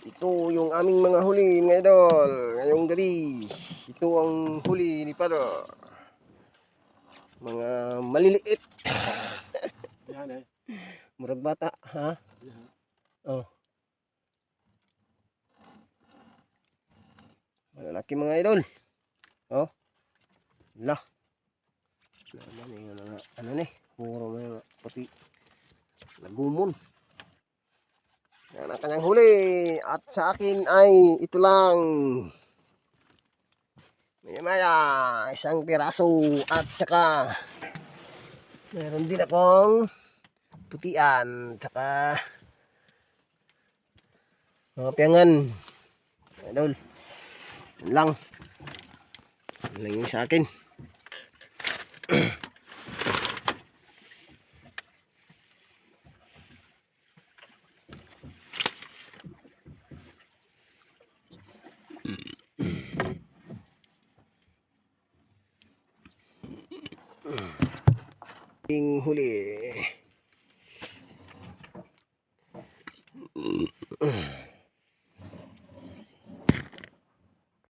Ito yung aming mga huli mga idol. Ngayong gabi. Ito ang huli ni Pado. Mga maliliit. Yan eh. Murag bata, ha? Yan. Oh. Malalaki mga idol. Oh. Lah. Ano ni? Puro mga puti. Lagumon. Yan ang kanyang huli. At sa akin ay ito lang. Maya isang piraso. At saka meron din akong putian. Saka mga piyangan. Idol. Yan lang. Yan lang yung sa akin. Yung huli.